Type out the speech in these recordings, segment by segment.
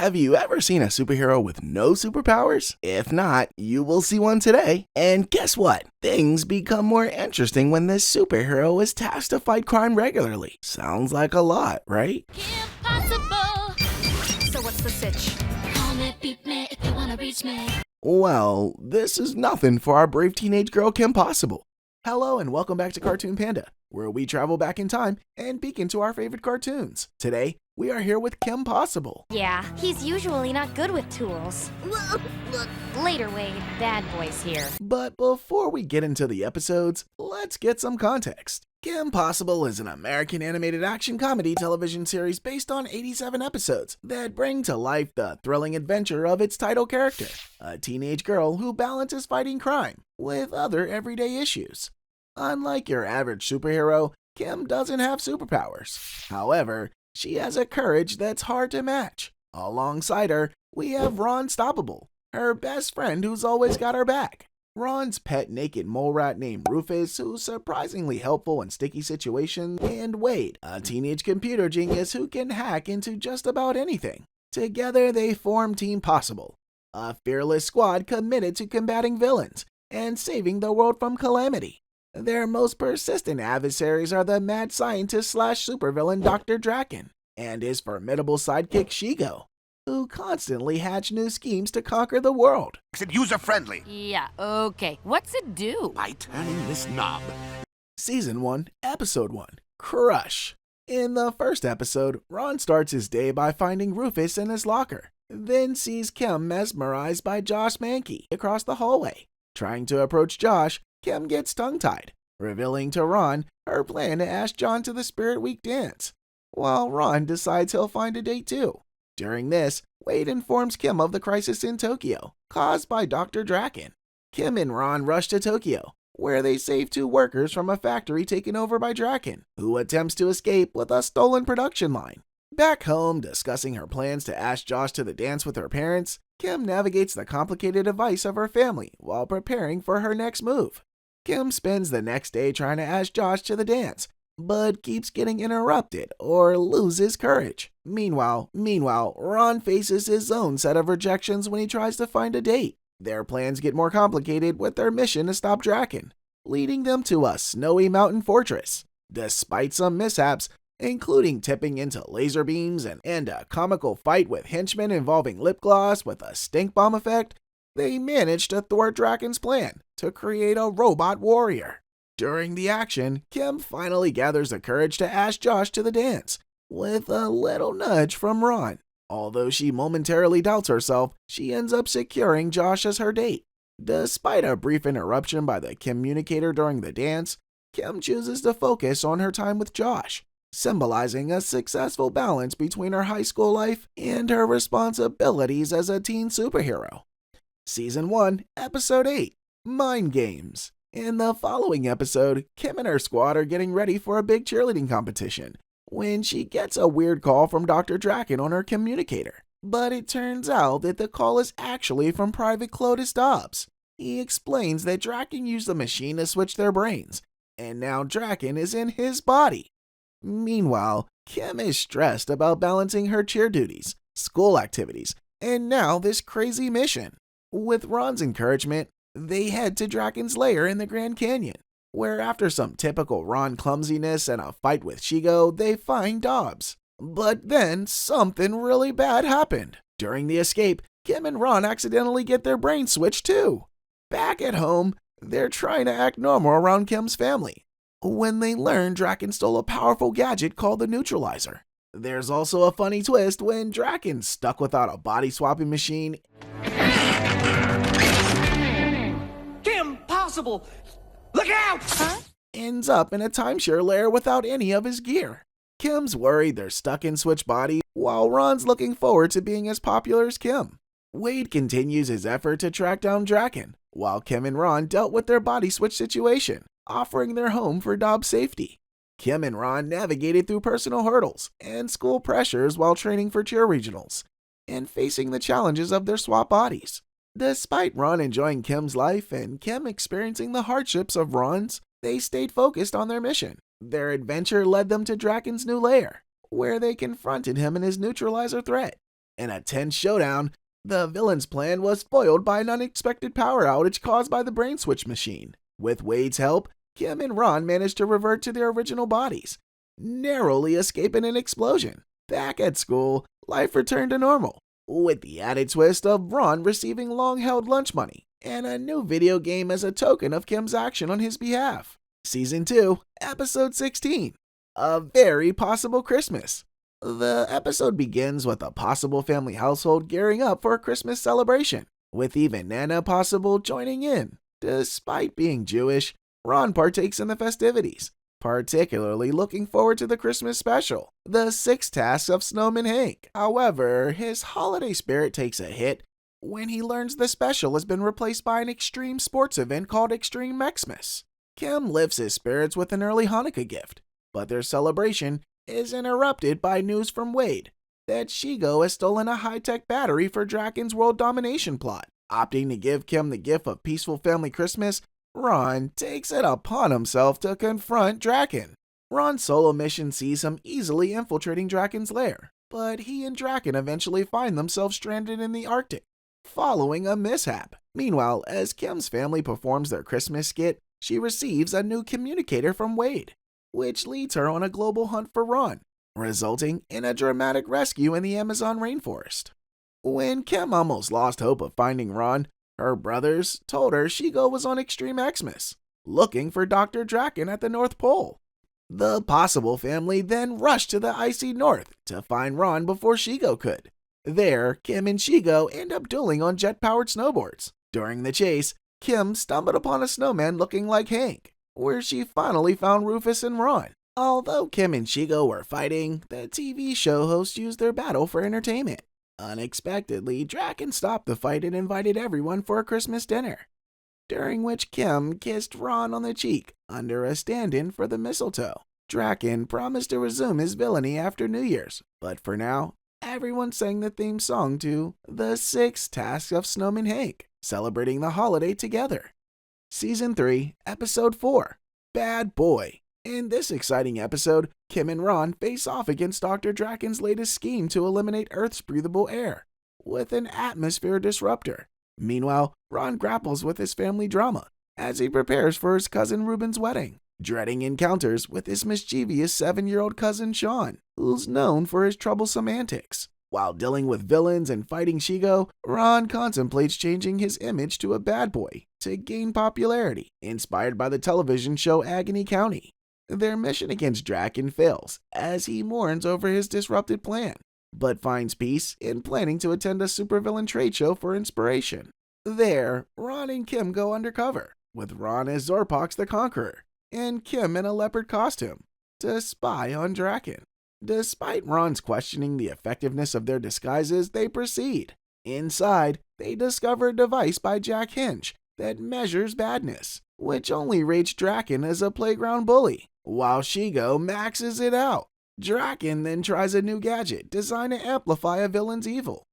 Have you ever seen a superhero with no superpowers? If not, you will see one today. And guess what? Things become more interesting when this superhero is tasked to fight crime regularly. Sounds like a lot, right? Impossible. So what's the sitch? Call me, beat me if you wanna reach me. Well, this is nothing for our brave teenage girl Kim Possible. Hello and welcome back to Cartoonpanda, where we travel back in time and peek into our favorite cartoons. Today, we are here with Kim Possible. Yeah, he's usually not good with tools. Later, Wade. Bad boys here. But before we get into the episodes, let's get some context. Kim Possible is an American animated action comedy television series based on 87 episodes that bring to life the thrilling adventure of its title character, a teenage girl who balances fighting crime with other everyday issues. Unlike your average superhero, Kim doesn't have superpowers. However, she has a courage that's hard to match. Alongside her, we have Ron Stoppable, her best friend who's always got her back. Ron's pet naked mole rat named Rufus, who's surprisingly helpful in sticky situations, and Wade, a teenage computer genius who can hack into just about anything. Together they form Team Possible, a fearless squad committed to combating villains and saving the world from calamity. Their most persistent adversaries are the mad scientist / supervillain Dr. Draken and his formidable sidekick Shigo, who constantly hatch new schemes to conquer the world. Makes it user-friendly. Yeah, okay. What's it do? By turning this knob. Season 1, Episode 1, Crush. In the first episode, Ron starts his day by finding Rufus in his locker, then sees Kim mesmerized by Josh Mankey across the hallway. Trying to approach Josh, Kim gets tongue-tied, revealing to Ron her plan to ask John to the Spirit Week dance, while Ron decides he'll find a date too. During this, Wade informs Kim of the crisis in Tokyo, caused by Dr. Draken. Kim and Ron rush to Tokyo, where they save 2 workers from a factory taken over by Draken, who attempts to escape with a stolen production line. Back home, discussing her plans to ask Josh to the dance with her parents, Kim navigates the complicated advice of her family while preparing for her next move. Kim spends the next day trying to ask Josh to the dance, but keeps getting interrupted or loses courage. Meanwhile, Ron faces his own set of rejections when he tries to find a date. Their plans get more complicated with their mission to stop Draken, leading them to a snowy mountain fortress. Despite some mishaps, including tipping into laser beams and a comical fight with henchmen involving lip gloss with a stink bomb effect, they manage to thwart Draken's plan to create a robot warrior. During the action, Kim finally gathers the courage to ask Josh to the dance, with a little nudge from Ron. Although she momentarily doubts herself, she ends up securing Josh as her date. Despite a brief interruption by the communicator during the dance, Kim chooses to focus on her time with Josh, symbolizing a successful balance between her high school life and her responsibilities as a teen superhero. Season 1, Episode 8, Mind Games. In the following episode, Kim and her squad are getting ready for a big cheerleading competition when she gets a weird call from Dr. Draken on her communicator. But it turns out that the call is actually from Private Clotus Dobbs. He explains that Draken used the machine to switch their brains, and now Draken is in his body. Meanwhile, Kim is stressed about balancing her cheer duties, school activities, and now this crazy mission. With Ron's encouragement, they head to Draken's lair in the Grand Canyon, where after some typical Ron clumsiness and a fight with Shigo, they find Dobbs. But then something really bad happened. During the escape, Kim and Ron accidentally get their brains switched too. Back at home, they're trying to act normal around Kim's family, when they learn Draken stole a powerful gadget called the Neutralizer. There's also a funny twist when Draken's stuck without a body swapping machine. Kim Possible! Look out! Ends up in a timeshare lair without any of his gear. Kim's worried they're stuck in Switch bodies, while Ron's looking forward to being as popular as Kim. Wade continues his effort to track down Draken, while Kim and Ron dealt with their body switch situation, offering their home for Dobbs' safety. Kim and Ron navigated through personal hurdles and school pressures while training for cheer regionals, and facing the challenges of their swap bodies. Despite Ron enjoying Kim's life and Kim experiencing the hardships of Ron's, they stayed focused on their mission. Their adventure led them to Draken's new lair, where they confronted him and his neutralizer threat. In a tense showdown, the villain's plan was foiled by an unexpected power outage caused by the brain switch machine. With Wade's help, Kim and Ron managed to revert to their original bodies, narrowly escaping an explosion. Back at school, life returned to normal, with the added twist of Ron receiving long-held lunch money and a new video game as a token of Kim's action on his behalf. Season 2, Episode 16, A Very Possible Christmas. The episode begins with a possible family household gearing up for a Christmas celebration, with even Nana Possible joining in. Despite being Jewish, Ron partakes in the festivities, particularly looking forward to the Christmas special, The 6 Tasks of Snowman Hank. However, his holiday spirit takes a hit when he learns the special has been replaced by an extreme sports event called Extreme Xmas. Kim lifts his spirits with an early Hanukkah gift, but their celebration is interrupted by news from Wade that Shigo has stolen a high-tech battery for Draken's world domination plot. Opting to give Kim the gift of peaceful family Christmas, Ron takes it upon himself to confront Draken. Ron's solo mission sees him easily infiltrating Draken's lair, but he and Draken eventually find themselves stranded in the Arctic, following a mishap. Meanwhile, as Kim's family performs their Christmas skit, she receives a new communicator from Wade, which leads her on a global hunt for Ron, resulting in a dramatic rescue in the Amazon rainforest. When Kim almost lost hope of finding Ron, her brothers told her Shigo was on Extreme Xmas, looking for Dr. Draken at the North Pole. The Possible family then rushed to the icy north to find Ron before Shigo could. There, Kim and Shigo end up dueling on jet-powered snowboards. During the chase, Kim stumbled upon a snowman looking like Hank, where she finally found Rufus and Ron. Although Kim and Shigo were fighting, the TV show hosts used their battle for entertainment. Unexpectedly, Draken stopped the fight and invited everyone for a Christmas dinner, during which Kim kissed Ron on the cheek under a stand-in for the mistletoe. Draken promised to resume his villainy after New Year's, but for now, everyone sang the theme song to The 6 Tasks of Snowman Hank, celebrating the holiday together. Season 3, Episode 4, Bad Boy. In this exciting episode, Kim and Ron face off against Dr. Draken's latest scheme to eliminate Earth's breathable air with an atmosphere disruptor. Meanwhile, Ron grapples with his family drama as he prepares for his cousin Ruben's wedding, dreading encounters with his mischievous 7-year-old cousin Sean, who's known for his troublesome antics. While dealing with villains and fighting Shigo, Ron contemplates changing his image to a bad boy to gain popularity, inspired by the television show Agony County. Their mission against Draken fails as he mourns over his disrupted plan, but finds peace in planning to attend a supervillain trade show for inspiration. There, Ron and Kim go undercover, with Ron as Zorpox the Conqueror, and Kim in a leopard costume, to spy on Draken. Despite Ron's questioning the effectiveness of their disguises, they proceed. Inside, they discover a device by Jack Hinch that measures badness, which only rates Draken as a playground bully, while Shigo maxes it out. Draken then tries a new gadget designed to amplify a villain's evil,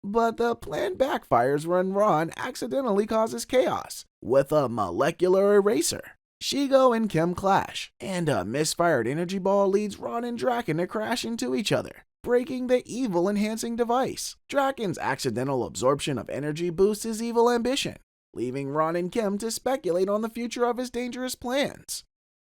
but the plan backfires when Ron accidentally causes chaos with a molecular eraser. Shigo and Kim clash, and a misfired energy ball leads Ron and Draken to crash into each other, breaking the evil-enhancing device. Draken's accidental absorption of energy boosts his evil ambition, leaving Ron and Kim to speculate on the future of his dangerous plans.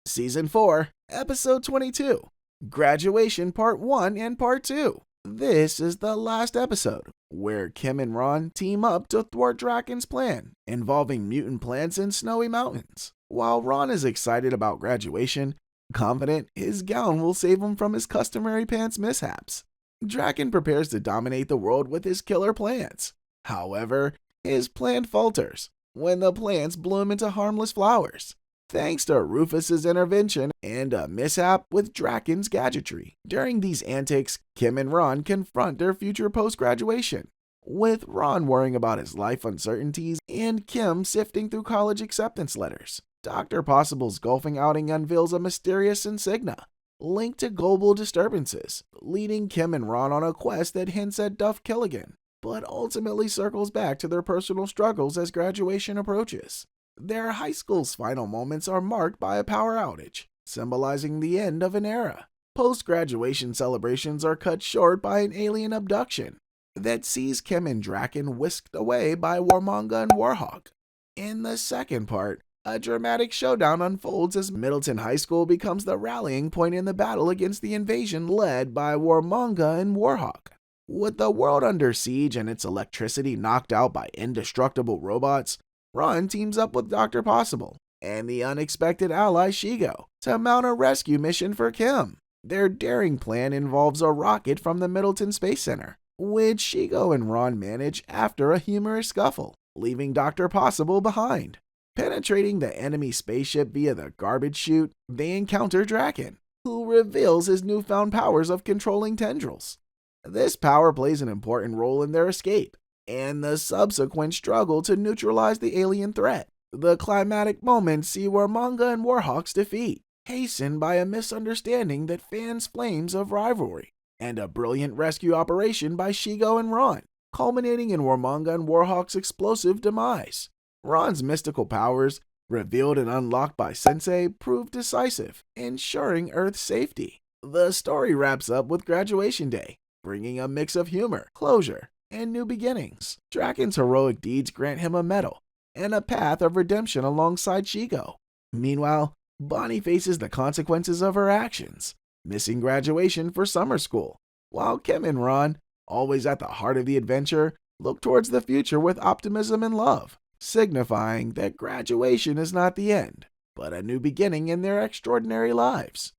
Season 4, Episode 22, Graduation Part 1 and Part 2. This is the last episode, where Kim and Ron team up to thwart Draken's plan, involving mutant plants and snowy mountains. While Ron is excited about graduation, confident his gown will save him from his customary pants mishaps, Draken prepares to dominate the world with his killer plants. However, his plan falters when the plants bloom into harmless flowers, thanks to Rufus's intervention and a mishap with Draken's gadgetry. During these antics, Kim and Ron confront their future post-graduation, with Ron worrying about his life uncertainties and Kim sifting through college acceptance letters. Dr. Possible's golfing outing unveils a mysterious insignia linked to global disturbances, leading Kim and Ron on a quest that hints at Duff Killigan, but ultimately circles back to their personal struggles as graduation approaches. Their high school's final moments are marked by a power outage, symbolizing the end of an era. Post-graduation celebrations are cut short by an alien abduction, that sees Kim and Draken whisked away by Warmongga and Warhawk. In the second part, a dramatic showdown unfolds as Middleton High School becomes the rallying point in the battle against the invasion led by Warmongga and Warhawk. With the world under siege and its electricity knocked out by indestructible robots, Ron teams up with Dr. Possible and the unexpected ally Shigo to mount a rescue mission for Kim. Their daring plan involves a rocket from the Middleton Space Center, which Shigo and Ron manage after a humorous scuffle, leaving Dr. Possible behind. Penetrating the enemy spaceship via the garbage chute, they encounter Draken, who reveals his newfound powers of controlling tendrils. This power plays an important role in their escape and the subsequent struggle to neutralize the alien threat. The climatic moments see Warmongga and Warhawk's defeat, hastened by a misunderstanding that fans flames of rivalry, and a brilliant rescue operation by Shigo and Ron, culminating in Warmongga and Warhawk's explosive demise. Ron's mystical powers, revealed and unlocked by Sensei, prove decisive, ensuring Earth's safety. The story wraps up with Graduation Day, bringing a mix of humor, closure, and new beginnings. Draken's heroic deeds grant him a medal and a path of redemption alongside Shigo. Meanwhile, Bonnie faces the consequences of her actions, missing graduation for summer school, while Kim and Ron, always at the heart of the adventure, look towards the future with optimism and love, signifying that graduation is not the end, but a new beginning in their extraordinary lives.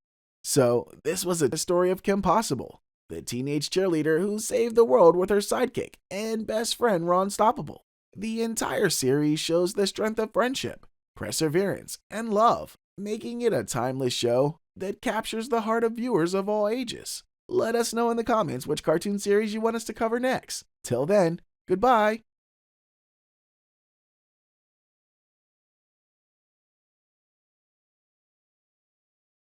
So, this was a story of Kim Possible, the teenage cheerleader who saved the world with her sidekick and best friend Ron Stoppable. The entire series shows the strength of friendship, perseverance, and love, making it a timeless show that captures the heart of viewers of all ages. Let us know in the comments which cartoon series you want us to cover next. Till then, goodbye!